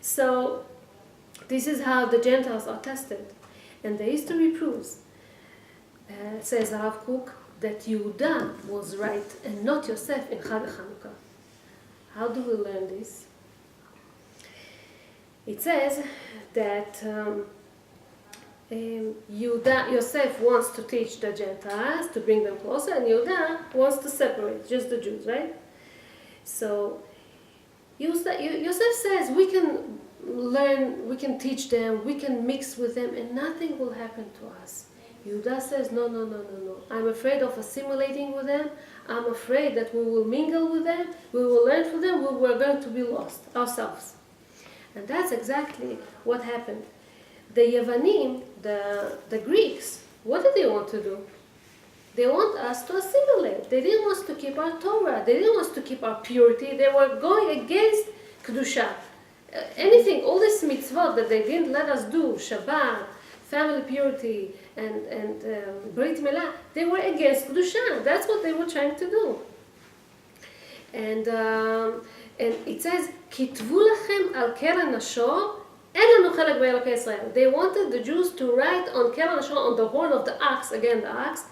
So this is how the Gentiles are tested. And the history proves, says Rav Kook, that Yehuda was right and not Yosef in Chag Chanukah. How do we learn this? It says that Yosef wants to teach the Gentiles, to bring them closer, and Yehuda wants to separate just the Jews, right? So Yosef says, we can learn, we can teach them, we can mix with them, and nothing will happen to us. Yehuda says, no. I'm afraid of assimilating with them. I'm afraid that we will mingle with them, we will learn from them, we were going to be lost ourselves. And that's exactly what happened. The Yevanim, the Greeks, what did they want to do? They want us to assimilate. They didn't want us to keep our Torah. They didn't want us to keep our purity. They were going against Kedusha. Anything, all this mitzvot that they didn't let us do, Shabbat, family purity, and Brit Milah, they were against Kedusha. That's what they were trying to do. And it says, Kitvu lachem al keren ashor, אין לנו חלק באלוקי ישראל. They wanted the Jews to write on keren ashor, on the horn of the ox, again the ox,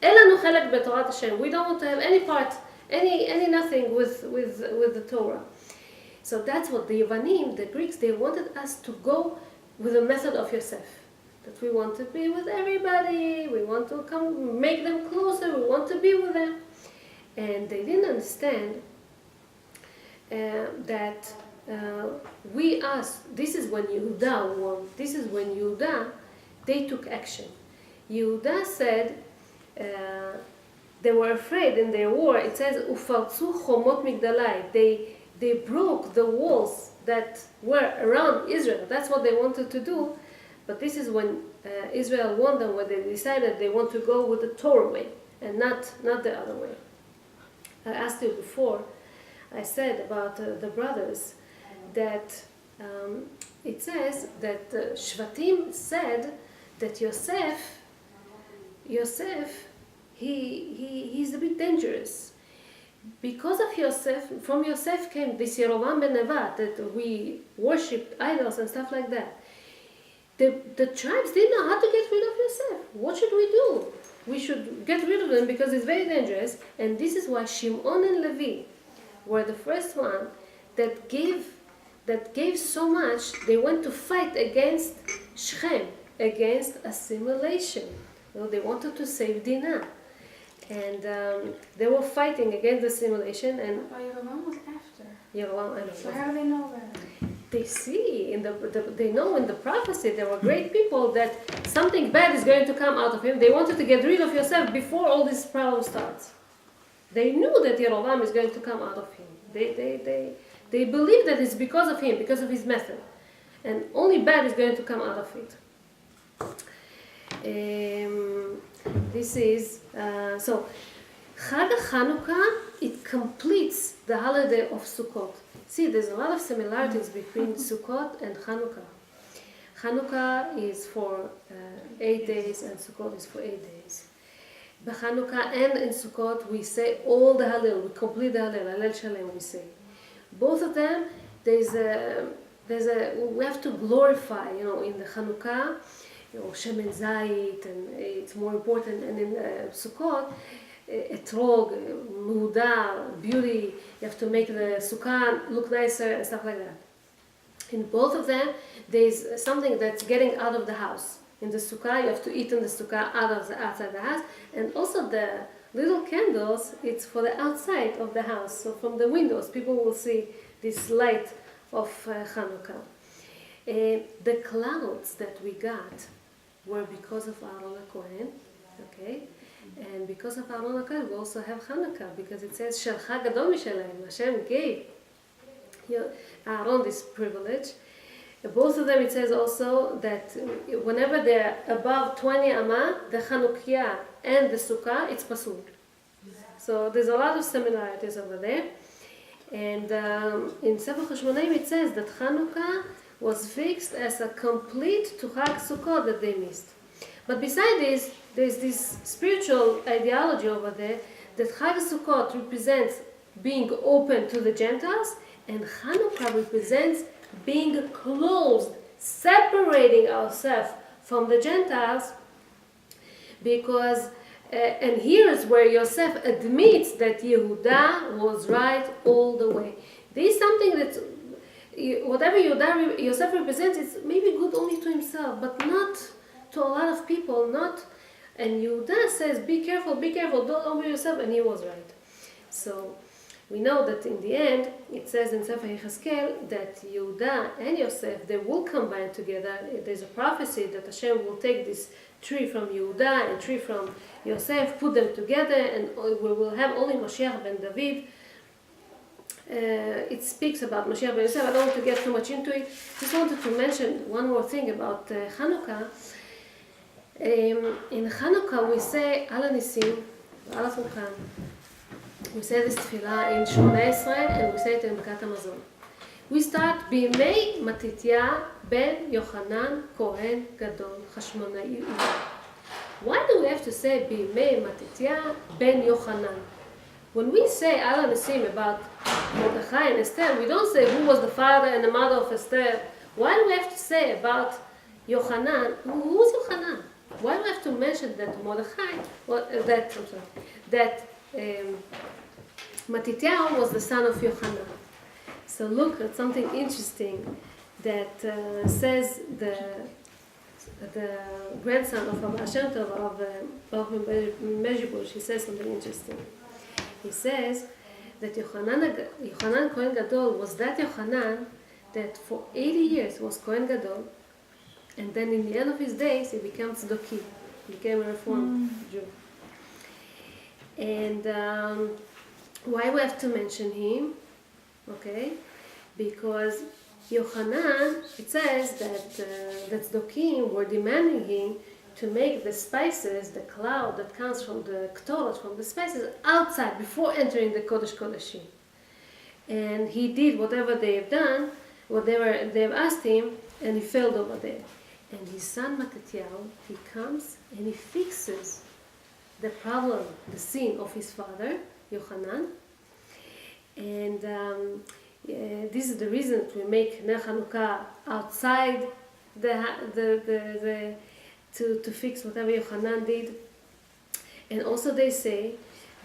אין לנו חלק בתורת Hashem. We don't want to have any part, any nothing with the Torah. So that's what the Yevanim, the Greeks, they wanted us to go with the method of Yosef. That we want to be with everybody, we want to come, make them closer, we want to be with them. And they didn't understand that this is when Yehuda won. This is when Yehuda, they took action. Yehuda said, they were afraid in their war. It says, "Ufartzu chomot migdalai." They broke the walls that were around Israel. That's what they wanted to do. But this is when Israel won them, when they decided they want to go with the Torah way and not the other way. I asked you before, I said about the brothers, that it says that Shvatim said that Yosef, he's a bit dangerous. Because of Yosef, from Yosef came this Yerovam ben Nevat, that we worshipped idols and stuff like that. The tribes didn't know how to get rid of Yosef. What should we do? We should get rid of them because it's very dangerous. And this is why Shimon and Levi were the first one that gave so much. They went to fight against Shechem, against assimilation. They wanted to save Dinah. And they were fighting against assimilation. And but Yerovam was after. Yerovam, I don't know. So how do they know that? They see they know in the prophecy there were great people that something bad is going to come out of him. They wanted to get rid of Yosef before all this problem starts. They knew that Yerovam is going to come out of him. They believe that it's because of him, because of his method, and only bad is going to come out of it. This is so. Chag Chanukah, it completes the holiday of Sukkot. See, there's a lot of similarities between Sukkot and Chanukah. Chanukah is for 8 days and Sukkot is for 8 days. By Chanukah and in Sukkot we say all the Hallel, we complete the Hallel, Hallel Shalem we say. Both of them, we have to glorify, in the Chanukah, Shemen Zayit, and it's more important, and in Sukkot, etrog, muda, beauty, you have to make the sukkah look nicer and stuff like that. In both of them, there's something that's getting out of the house. In the sukkah, you have to eat in the sukkah outside the house, and also the little candles, it's for the outside of the house. So from the windows, people will see this light of Chanukah. The clouds that we got were because of Aaron HaKohen, okay? And because of Aaron HaKohen, we also have Chanukah, because it says, Shalcha Gadol Mishalayim, Hashem gave Aaron this privilege. Both of them, it says also that whenever they're above 20 Amah, the Chanukiah and the Sukkah, it's Pasul. So there's a lot of similarities over there. And in Sefer Cheshmonaim it says that Chanukah was fixed as a complete to Chag Sukkot that they missed. But besides this, there's this spiritual ideology over there that Chag Sukkot represents being open to the Gentiles, and Chanukah represents being closed, separating ourselves from the Gentiles, because, and here is where Yosef admits that Yehuda was right all the way. This is something that, whatever Yosef represents, is maybe good only to himself, but not to a lot of people, not. And Yehuda says, be careful, don't humble yourself, and he was right. So we know that in the end, it says in Sefer Yechezkel that Yehuda and Yosef, they will combine together. There's a prophecy that Hashem will take this tree from Yehuda and tree from Yosef, put them together, and we will have only Mashiach ben David. It speaks about Mashiach ben Yosef. I don't want to get too much into it. Just wanted to mention one more thing about Chanukah. In Chanukah we say Al HaNisim, Al HaFurqan. We say this tefillah in Shmoneh Esrei, and we say it in Birkat Hamazon. We start בימי מתתיה ben Yochanan Kohen Gadol Chashmonai. Why do we have to say בימי מתתיה ben Yochanan? When we say Al HaNisim about Mordechai and Esther, we don't say who was the father and the mother of Esther. Why do we have to say about Yochanan? Who's Yochanan? Why do we have to mention that Mordechai, that Matityahu was the son of Yochanan? So look at something interesting that says the grandson of Rabbi Shem Tov, of Mezhibush. He says something interesting. He says that Yochanan Kohen Gadol was that Yochanan that for 80 years was Kohen Gadol, and then in the end of his days he became Tzedaki, became a Reformed Jew. And why we have to mention him? Okay, because Yochanan, it says that the Tzedakим were demanding him to make the spices, the cloud that comes from the Ktorot, from the spices, outside before entering the Kodesh Kodeshim. And he did whatever they have done, whatever they've asked him, and he failed over there. And his son Matityahu, he comes and he fixes the problem, the sin of his father, Yochanan. And this is the reason that we make Ner Chanukah outside to fix whatever Yochanan did. And also they say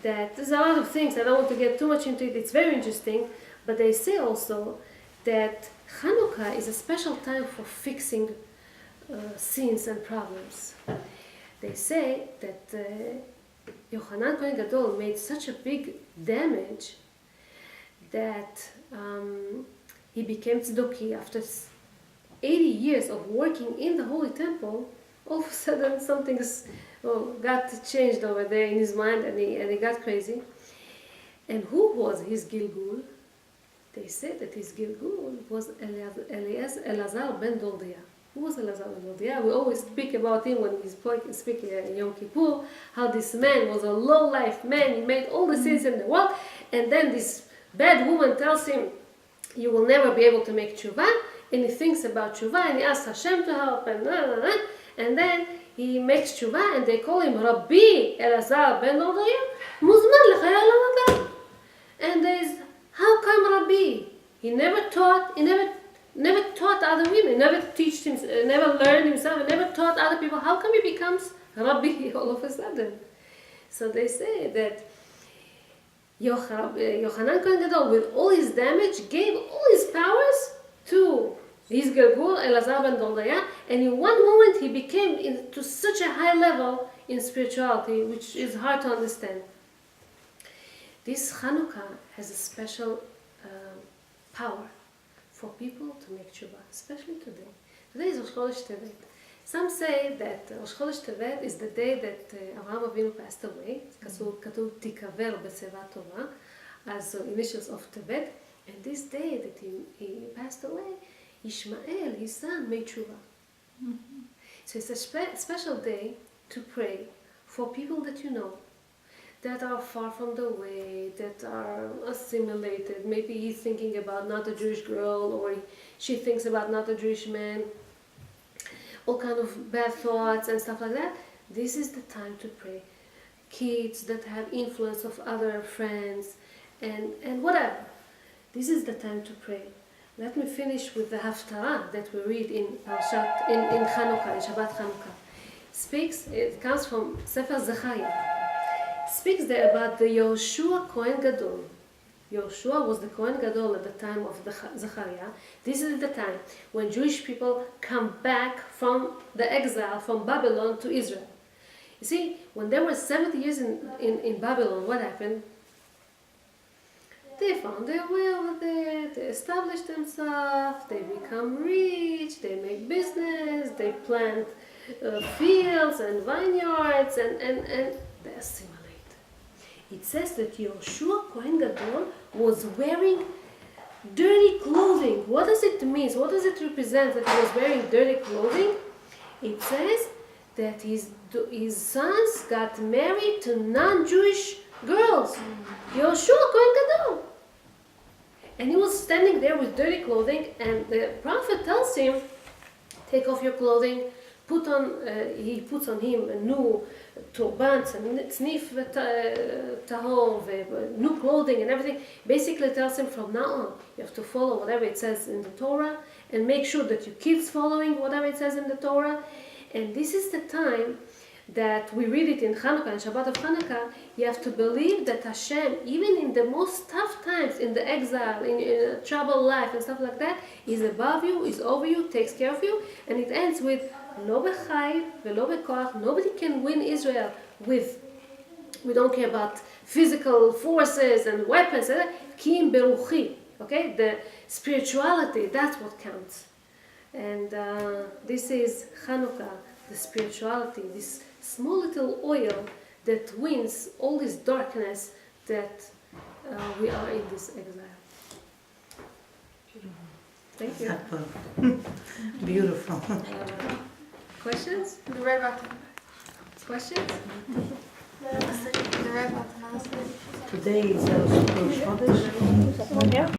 that there's a lot of things, I don't want to get too much into it, it's very interesting, but they say also that Chanukah is a special time for fixing sins and problems. They say that Yochanan Kohen Gadol made such a big damage that he became tzedaki after 80 years of working in the Holy Temple. All of a sudden something got changed over there in his mind, and he got crazy. And who was his Gilgul? They said that his Gilgul was Elazar ben Dordiah. Who was Elazar ben Dordiah? We always speak about him when we speak in Yom Kippur, how this man was a low-life man, he made all the sins in the world, and then this bad woman tells him, you will never be able to make tshuva, and he thinks about tshuva, and he asks Hashem to help, and then he makes tshuva, and they call him Rabbi Elazar ben Dordiah, Muzman l'chayei olam haba. And there's, how come Rabbi? He never taught other women, never learned himself, never taught other people. How come he becomes Rabbi all of a sudden? So they say that Yochanan Kohen Gadol, with all his damage, gave all his powers to his Gilgul, Elazar ben Dordiah, and in one moment he became to such a high level in spirituality, which is hard to understand. This Chanukah has a special power for people to make tshuva, especially today. Today is Rosh Chodesh Tevet. Some say that Rosh Chodesh Tevet is the day that Avraham Avinu passed away. כתוב תיקבר בשיבה טובה, as the initials of Tevet. And this day that he passed away, Ishmael, his son, made tshuva. So it's a special day to pray for people that you know, that are far from the way, that are assimilated. Maybe he's thinking about not a Jewish girl, or she thinks about not a Jewish man. All kind of bad thoughts and stuff like that. This is the time to pray. Kids that have influence of other friends and whatever. This is the time to pray. let me finish with the Haftarah that we read in Chanukah, in Shabbat Chanukah. It comes from Sefer Zechariah. Speaks there about the Yehoshua Kohen Gadol. Yehoshua was the Kohen Gadol at the time of the Zechariah. This is the time when Jewish people come back from the exile from Babylon to Israel. You see, when they were 70 years in Babylon, what happened? They found their way over there, they established themselves, they become rich, they make business, they plant fields and vineyards, and they assimilate. It says that Yehoshua Kohen Gadol was wearing dirty clothing. What does it mean? What does it represent that he was wearing dirty clothing? It says that his sons got married to non-Jewish girls. Yehoshua Kohen Gadol. And he was standing there with dirty clothing, and the prophet tells him, take off your clothing, he puts on him a new turbans and tzniff tahor, new clothing and everything. Basically tells him from now on, you have to follow whatever it says in the Torah, and make sure that your kids following whatever it says in the Torah. And this is the time that we read it in Chanukah, in Shabbat of Chanukah. You have to believe that Hashem, even in the most tough times, in the exile, in a troubled life and stuff like that, is above you, is over you, takes care of you. And it ends with lo b'chayil v'lo b'koach. Nobody can win Israel with, we don't care about physical forces and weapons. Ki im beruchi. Okay, the spirituality, that's what counts. And this is Chanukah, the spirituality, this small little oil that wins all this darkness that we are in this exile. Thank you. Beautiful. Questions? The red button. Questions? The red button. Today is Rosh Chodesh.